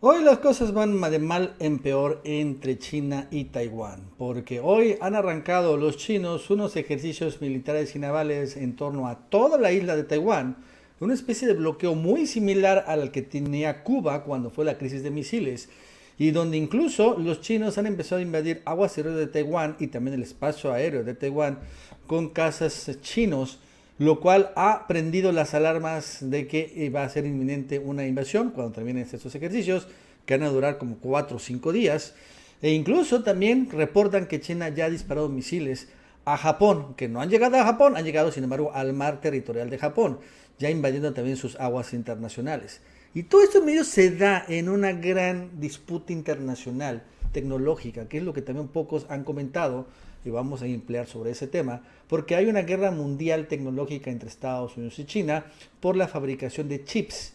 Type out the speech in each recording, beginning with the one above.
Hoy las cosas van de mal en peor entre China y Taiwán, porque hoy han arrancado los chinos unos ejercicios militares y navales en torno a toda la isla de Taiwán, una especie de bloqueo muy similar al que tenía Cuba cuando fue la crisis de misiles, y donde incluso los chinos han empezado a invadir aguas exteriores de Taiwán y también el espacio aéreo de Taiwán con cazas chinos, lo cual ha prendido las alarmas de que va a ser inminente una invasión cuando terminen estos ejercicios, que van a durar como 4 o 5 días. E incluso también reportan que China ya ha disparado misiles a Japón, que no han llegado a Japón, han llegado sin embargo al mar territorial de Japón, ya invadiendo también sus aguas internacionales. Y todo esto en medio se da en una gran disputa internacional tecnológica, que es lo que también pocos han comentado, y vamos a emplear sobre ese tema, porque hay una guerra mundial tecnológica entre Estados Unidos y China por la fabricación de chips.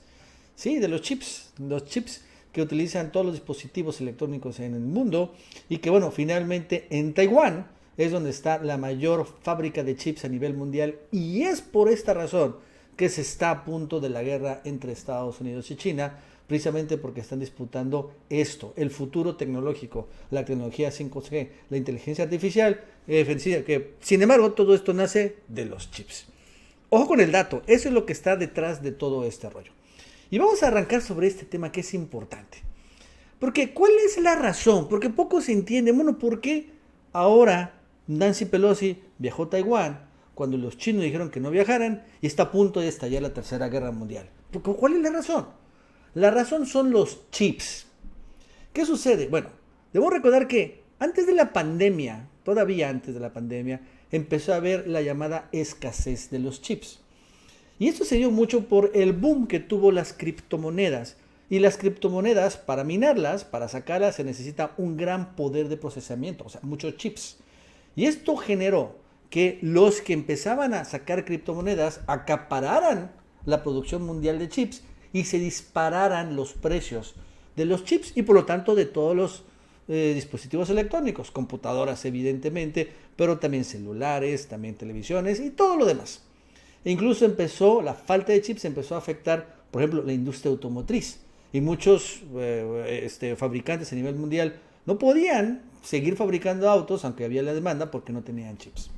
Sí, de los chips que utilizan todos los dispositivos electrónicos en el mundo y que, bueno, finalmente en Taiwán es donde está la mayor fábrica de chips a nivel mundial y es por esta razón que se está a punto de la guerra entre Estados Unidos y China, precisamente porque están disputando esto, el futuro tecnológico, la tecnología 5G, la inteligencia artificial, que sin embargo todo esto nace de los chips. Ojo con el dato, eso es lo que está detrás de todo este rollo. Y vamos a arrancar sobre este tema que es importante. Porque, ¿cuál es la razón? Porque poco se entiende, bueno, ¿por qué ahora Nancy Pelosi viajó a Taiwán cuando los chinos dijeron que no viajaran y está a punto de estallar la Tercera Guerra Mundial? Porque, ¿cuál es la razón? La razón son los chips. ¿Qué sucede? Bueno, debo recordar que antes de la pandemia, todavía antes de la pandemia, empezó a haber la llamada escasez de los chips. Y esto se dio mucho por el boom que tuvo las criptomonedas. Y las criptomonedas, para minarlas, para sacarlas, se necesita un gran poder de procesamiento, o sea, muchos chips. Y esto generó que los que empezaban a sacar criptomonedas acapararan la producción mundial de chips y se dispararan los precios de los chips y por lo tanto de todos los dispositivos electrónicos, computadoras evidentemente, pero también celulares, también televisiones y todo lo demás. E incluso la falta de chips empezó a afectar, por ejemplo, la industria automotriz. Y muchos fabricantes a nivel mundial no podían seguir fabricando autos, aunque había la demanda, porque no tenían chips.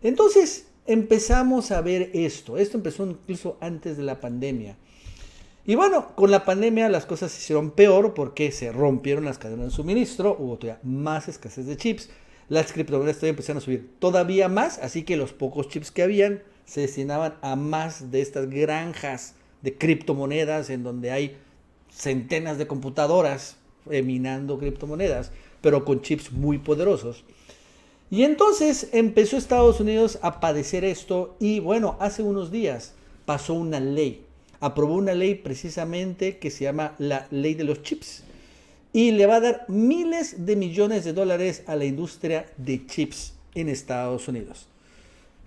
Entonces empezamos a ver esto. Esto empezó incluso antes de la pandemia. Y bueno, con la pandemia las cosas se hicieron peor porque se rompieron las cadenas de suministro, hubo todavía más escasez de chips, las criptomonedas todavía empezaron a subir todavía más, así que los pocos chips que habían se destinaban a más de estas granjas de criptomonedas en donde hay centenas de computadoras minando criptomonedas, pero con chips muy poderosos. Y entonces empezó Estados Unidos a padecer esto y bueno, hace unos días pasó una ley, aprobó una ley precisamente que se llama la ley de los chips y le va a dar miles de millones de dólares a la industria de chips en Estados Unidos.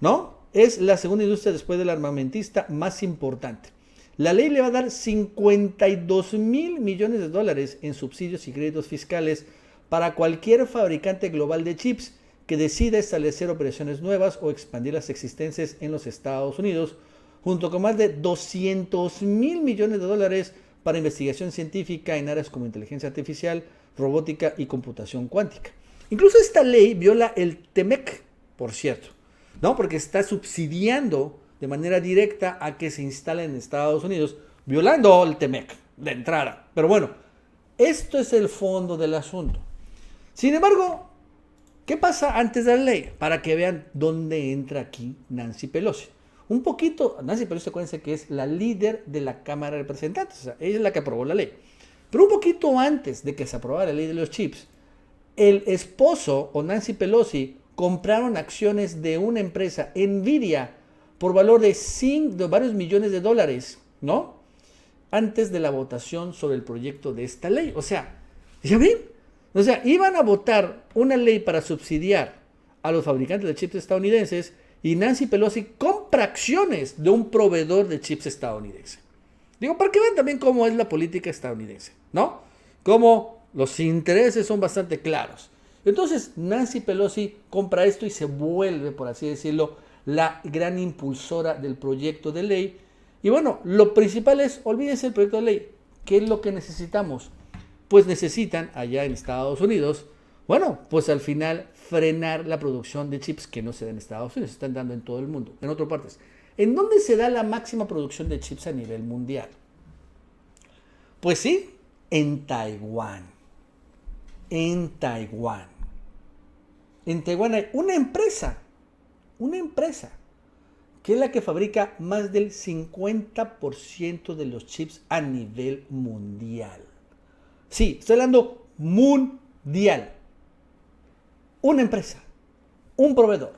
¿No? Es la segunda industria después del armamentista más importante. La ley le va a dar 52 mil millones de dólares en subsidios y créditos fiscales para cualquier fabricante global de chips que decida establecer operaciones nuevas o expandir las existencias en los Estados Unidos, junto con más de 200 mil millones de dólares para investigación científica en áreas como inteligencia artificial, robótica y computación cuántica. Incluso esta ley viola el TEMEC, por cierto, ¿no? Porque está subsidiando de manera directa a que se instale en Estados Unidos, violando el TEMEC de entrada. Pero bueno, esto es el fondo del asunto. Sin embargo, ¿qué pasa antes de la ley? Para que vean dónde entra aquí Nancy Pelosi. Un poquito, Nancy Pelosi, acuérdense que es la líder de la Cámara de Representantes, o sea, ella es la que aprobó la ley. Pero un poquito antes de que se aprobara la ley de los chips, el esposo o Nancy Pelosi compraron acciones de una empresa, Nvidia, por valor de varios millones de dólares, ¿no? Antes de la votación sobre el proyecto de esta ley. O sea, ¿ya ven? O sea, iban a votar una ley para subsidiar a los fabricantes de chips estadounidenses y Nancy Pelosi compra acciones de un proveedor de chips estadounidense. Digo, para que vean también cómo es la política estadounidense, ¿no? Cómo los intereses son bastante claros. Entonces, Nancy Pelosi compra esto y se vuelve, por así decirlo, la gran impulsora del proyecto de ley. Y bueno, lo principal es, olvídense del proyecto de ley. ¿Qué es lo que necesitamos? pues necesitan allá en Estados Unidos, bueno, pues al final frenar la producción de chips que no se da en Estados Unidos, se están dando en todo el mundo, en otras partes. ¿En dónde se da la máxima producción de chips a nivel mundial? Pues sí, en Taiwán. En Taiwán. En Taiwán hay una empresa, que es la que fabrica más del 50% de los chips a nivel mundial. Sí, estoy hablando mundial. Una empresa, un proveedor.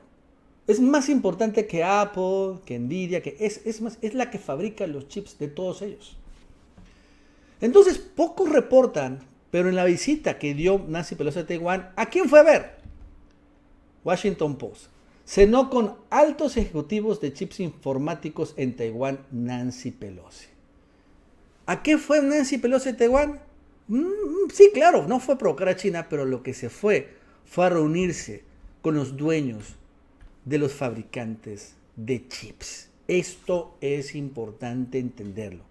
Es más importante que Apple, que Nvidia, es la que fabrica los chips de todos ellos. Entonces, pocos reportan, pero en la visita que dio Nancy Pelosi a Taiwán, ¿a quién fue a ver? Washington Post. Cenó con altos ejecutivos de chips informáticos en Taiwán, Nancy Pelosi. ¿A qué fue Nancy Pelosi a Taiwán? Sí, claro, no fue a provocar a China, pero lo que se fue a reunirse con los dueños de los fabricantes de chips. Esto es importante entenderlo.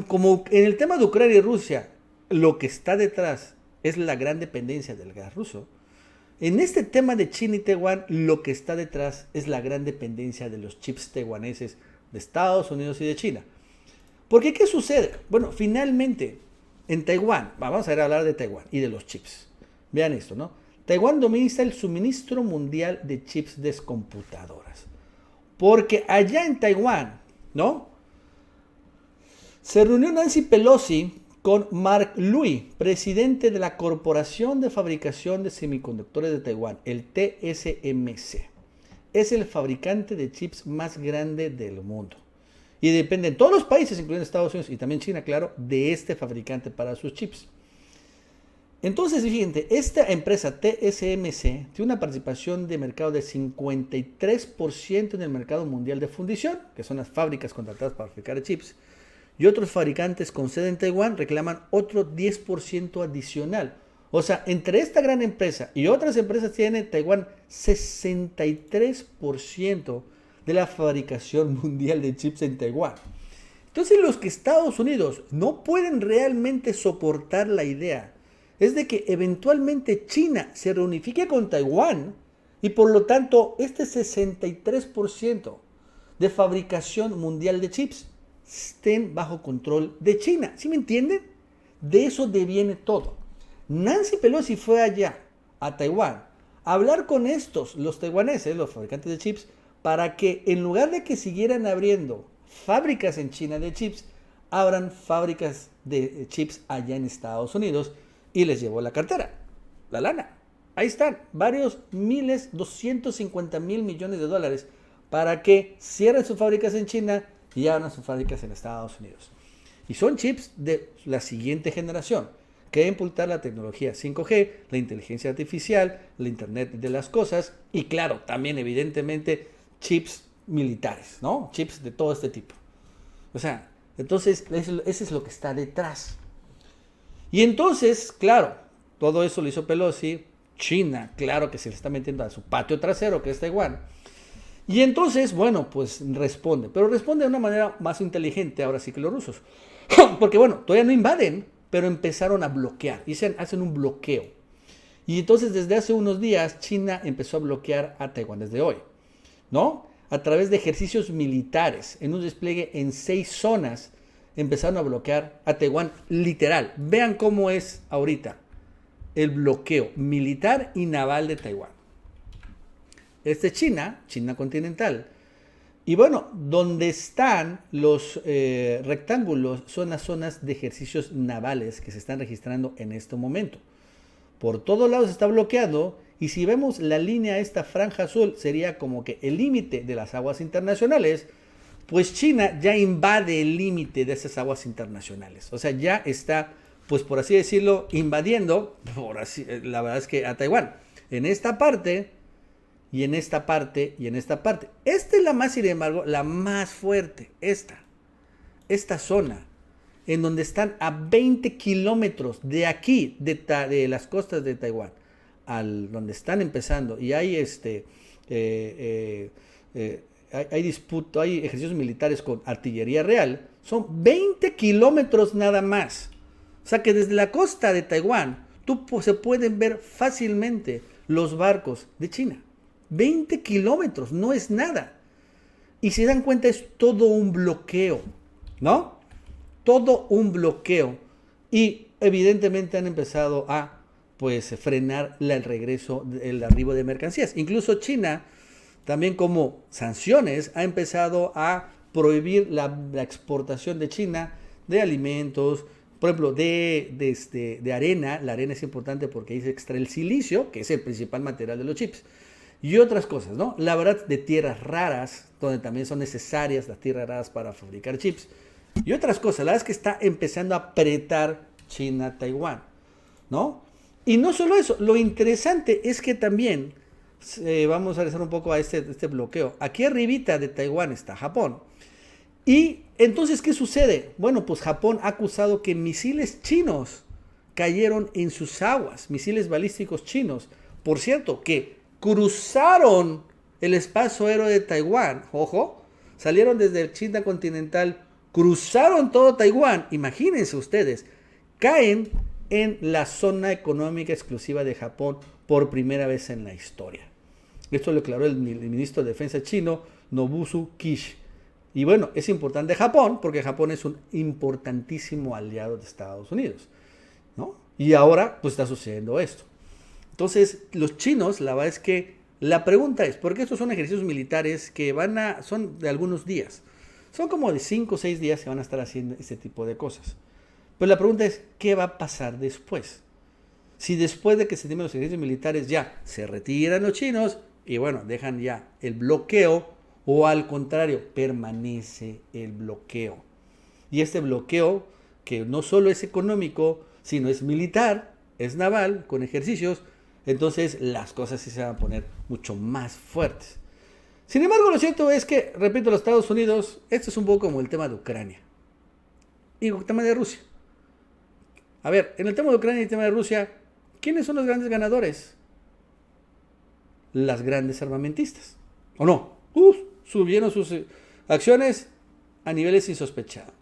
Como en el tema de Ucrania y Rusia, lo que está detrás es la gran dependencia del gas ruso. En este tema de China y Taiwán, lo que está detrás es la gran dependencia de los chips taiwaneses de Estados Unidos y de China. Porque, ¿qué sucede? Bueno, finalmente, en Taiwán, vamos a hablar de Taiwán y de los chips. Vean esto, ¿no? Taiwán domina el suministro mundial de chips de computadoras. Porque allá en Taiwán, ¿no? Se reunió Nancy Pelosi con Mark Liu, presidente de la Corporación de Fabricación de Semiconductores de Taiwán, el TSMC. Es el fabricante de chips más grande del mundo. Y dependen todos los países, incluyendo Estados Unidos y también China, claro, de este fabricante para sus chips. Entonces, fíjense, esta empresa TSMC tiene una participación de mercado de 53% en el mercado mundial de fundición, que son las fábricas contratadas para fabricar chips, y otros fabricantes con sede en Taiwán reclaman otro 10% adicional. O sea, entre esta gran empresa y otras empresas tiene Taiwán 63% de la fabricación mundial de chips en Taiwán. Entonces, los que Estados Unidos no pueden realmente soportar la idea es de que eventualmente China se reunifique con Taiwán y por lo tanto este 63% de fabricación mundial de chips estén bajo control de China. ¿Sí me entienden? De eso deviene todo. Nancy Pelosi fue allá, a Taiwán, a hablar con los taiwaneses, los fabricantes de chips, para que en lugar de que siguieran abriendo fábricas en China de chips, abran fábricas de chips allá en Estados Unidos y les llevó la cartera, la lana. Ahí están, varios miles, 250,000 millones de dólares para que cierren sus fábricas en China y abran sus fábricas en Estados Unidos. Y son chips de la siguiente generación, que impulsar la tecnología 5G, la inteligencia artificial, la Internet de las cosas y claro, también evidentemente chips militares, ¿no? Chips de todo este tipo. O sea, entonces eso es lo que está detrás. Y entonces, claro, todo eso lo hizo Pelosi, China, claro que se le está metiendo a su patio trasero, que es Taiwán. Y entonces, bueno, pues responde, pero responde de una manera más inteligente ahora sí que los rusos. Porque bueno, todavía no invaden, pero empezaron a bloquear, hacen un bloqueo. Y entonces desde hace unos días China empezó a bloquear a Taiwán desde hoy, ¿no? A través de ejercicios militares, en un despliegue en 6 zonas, empezaron a bloquear a Taiwán literal. Vean cómo es ahorita el bloqueo militar y naval de Taiwán. Este es China continental. Y bueno, donde están los rectángulos son las zonas de ejercicios navales que se están registrando en este momento. Por todos lados está bloqueado y si vemos la línea, esta franja azul, sería como que el límite de las aguas internacionales, pues China ya invade el límite de esas aguas internacionales. O sea, ya está, pues por así decirlo, invadiendo, la verdad es que a Taiwán, en esta parte, y en esta parte, y en esta parte. Esta es la más, sin embargo, la más fuerte, esta zona, en donde están a 20 kilómetros de aquí, de las costas de Taiwán, donde están empezando, y hay hay disputa, hay ejercicios militares con artillería real, son 20 kilómetros nada más. O sea que desde la costa de Taiwán, se pueden ver fácilmente los barcos de China. 20 kilómetros, no es nada. Y si se dan cuenta, es todo un bloqueo, ¿no? Todo un bloqueo. Y evidentemente han empezado a, pues, frenar el regreso, el arribo de mercancías. Incluso China, también como sanciones, ha empezado a prohibir la exportación de China de alimentos, por ejemplo, de arena. La arena es importante porque ahí se extrae el silicio, que es el principal material de los chips. Y otras cosas, ¿no? La verdad, de tierras raras, donde también son necesarias las tierras raras para fabricar chips. Y otras cosas, la verdad es que está empezando a apretar China-Taiwán, ¿no? Y no solo eso, lo interesante es que también, vamos a regresar un poco a este bloqueo. Aquí arribita de Taiwán está Japón. Y entonces, ¿qué sucede? Bueno, pues Japón ha acusado que misiles chinos cayeron en sus aguas, misiles balísticos chinos. Por cierto, que cruzaron el espacio aéreo de Taiwán, ojo, salieron desde el China continental, cruzaron todo Taiwán, imagínense ustedes, caen en la zona económica exclusiva de Japón por primera vez en la historia. Esto lo declaró el ministro de Defensa chino, Nobusu Kishi. Y bueno, es importante Japón, porque Japón es un importantísimo aliado de Estados Unidos, ¿no? Y ahora, pues está sucediendo esto. Entonces, los chinos, la verdad es que la pregunta es, porque estos son ejercicios militares que son de algunos días. Son como de 5 o 6 días que van a estar haciendo este tipo de cosas. Pero la pregunta es, ¿qué va a pasar después? Si después de que se terminen los ejercicios militares ya se retiran los chinos y bueno, dejan ya el bloqueo, o al contrario, permanece el bloqueo. Y este bloqueo, que no solo es económico, sino es militar, es naval, con ejercicios, entonces las cosas sí se van a poner mucho más fuertes. Sin embargo, lo cierto es que, repito, los Estados Unidos, esto es un poco como el tema de Ucrania y el tema de Rusia. A ver, en el tema de Ucrania y el tema de Rusia, ¿quiénes son los grandes ganadores? Las grandes armamentistas, ¿o no? Subieron sus acciones a niveles insospechados.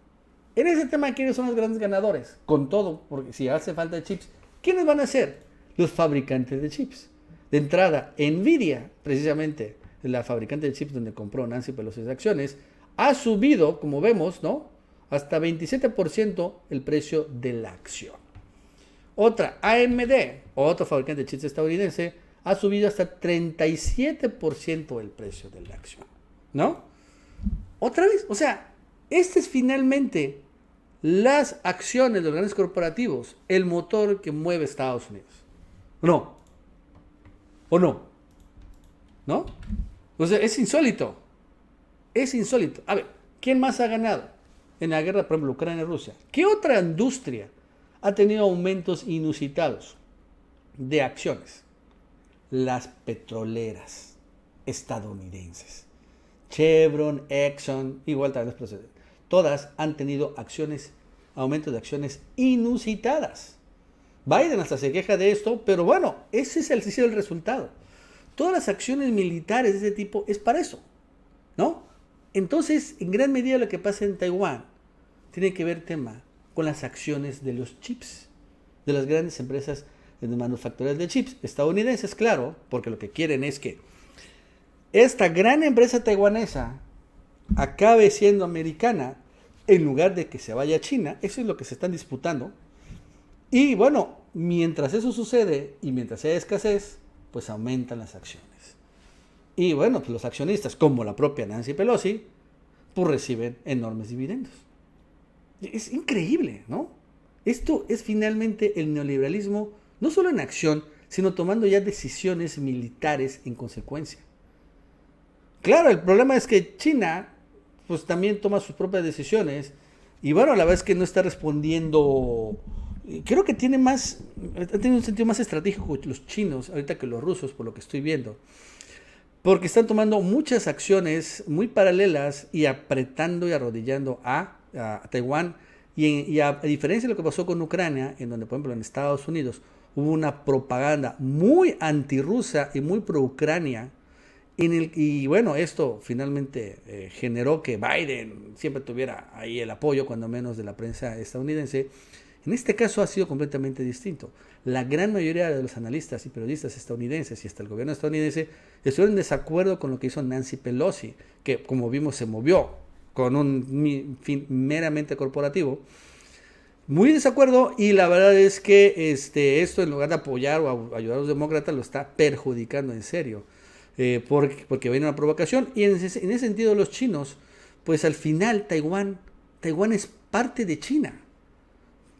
En ese tema, ¿quiénes son los grandes ganadores? Con todo, porque si hace falta chips, ¿quiénes van a ser? Los fabricantes de chips. De entrada, Nvidia, precisamente la fabricante de chips donde compró Nancy Pelosi sus acciones, ha subido, como vemos, ¿no?, hasta 27% el precio de la acción. Otra, AMD, otro fabricante de chips estadounidense, ha subido hasta 37% el precio de la acción, ¿no? Otra vez, o sea, este es finalmente las acciones de los grandes corporativos, el motor que mueve Estados Unidos. ¿No? ¿O no? ¿No? O sea, es insólito. Es insólito. A ver, ¿quién más ha ganado en la guerra, por ejemplo, Ucrania y Rusia? ¿Qué otra industria ha tenido aumentos inusitados de acciones? Las petroleras estadounidenses. Chevron, Exxon, igual tal vez procede. Todas han tenido aumentos de acciones inusitadas. Biden hasta se queja de esto, pero bueno, ese es el resultado. Todas las acciones militares de ese tipo es para eso, ¿no? Entonces, en gran medida lo que pasa en Taiwán tiene que ver con las acciones de los chips, de las grandes empresas de manufactureras de chips estadounidenses, claro, porque lo que quieren es que esta gran empresa taiwanesa acabe siendo americana en lugar de que se vaya a China. Eso es lo que se están disputando. Y bueno, mientras eso sucede y mientras haya escasez, pues aumentan las acciones. Y bueno, pues los accionistas, como la propia Nancy Pelosi, pues reciben enormes dividendos. Es increíble, ¿no? Esto es finalmente el neoliberalismo, no solo en acción, sino tomando ya decisiones militares en consecuencia. Claro, el problema es que China pues también toma sus propias decisiones y bueno, la verdad es que no está respondiendo. Creo que ha tenido un sentido más estratégico los chinos ahorita que los rusos, por lo que estoy viendo, porque están tomando muchas acciones muy paralelas y apretando y arrodillando a Taiwán y a diferencia de lo que pasó con Ucrania, en donde por ejemplo en Estados Unidos hubo una propaganda muy antirrusa y muy pro-Ucrania. Y bueno, esto finalmente generó que Biden siempre tuviera ahí el apoyo, cuando menos de la prensa estadounidense. En este caso ha sido completamente distinto. La gran mayoría de los analistas y periodistas estadounidenses y hasta el gobierno estadounidense estuvieron en desacuerdo con lo que hizo Nancy Pelosi, que como vimos se movió con un fin meramente corporativo. Muy en desacuerdo, y la verdad es que esto, en lugar de apoyar o ayudar a los demócratas, lo está perjudicando en serio, porque viene una provocación. Y en ese sentido los chinos, pues al final Taiwán es parte de China.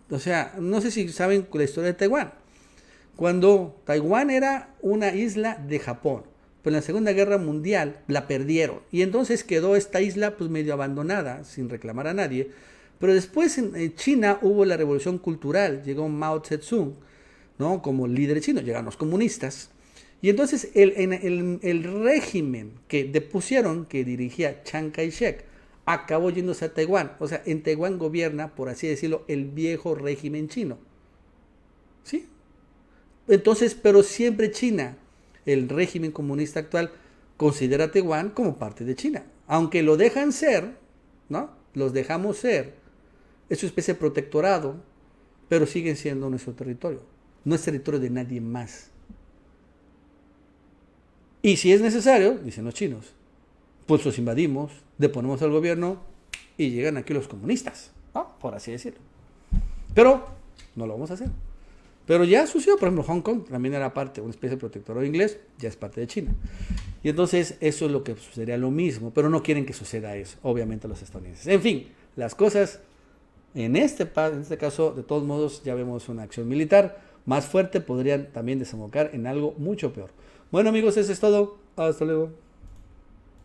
O sea, no sé si saben la historia de Taiwán. Cuando Taiwán era una isla de Japón, pero en la Segunda Guerra Mundial la perdieron. Y entonces quedó esta isla pues medio abandonada, sin reclamar a nadie. Pero después en China hubo la revolución cultural, llegó Mao Zedong, ¿no? Como líder chino, llegaron los comunistas. Y entonces el régimen que depusieron, que dirigía Chiang Kai-shek, acabó yéndose a Taiwán. O sea, en Taiwán gobierna, por así decirlo, el viejo régimen chino. ¿Sí? Entonces, pero siempre China, el régimen comunista actual, considera a Taiwán como parte de China. Aunque lo dejan ser, ¿no? Los dejamos ser. Es su especie de protectorado, pero siguen siendo nuestro territorio. No es territorio de nadie más. Y si es necesario, dicen los chinos, pues los invadimos, deponemos al gobierno y llegan aquí los comunistas, ¿no? Por así decirlo. Pero no lo vamos a hacer. Pero ya sucedió, por ejemplo, Hong Kong también era parte, una especie de protectorado inglés, ya es parte de China. Y entonces eso es lo que sucedería lo mismo, pero no quieren que suceda eso, obviamente los estadounidenses. En fin, las cosas en este caso, de todos modos, ya vemos una acción militar más fuerte, podrían también desembocar en algo mucho peor. Bueno amigos, eso es todo. Hasta luego.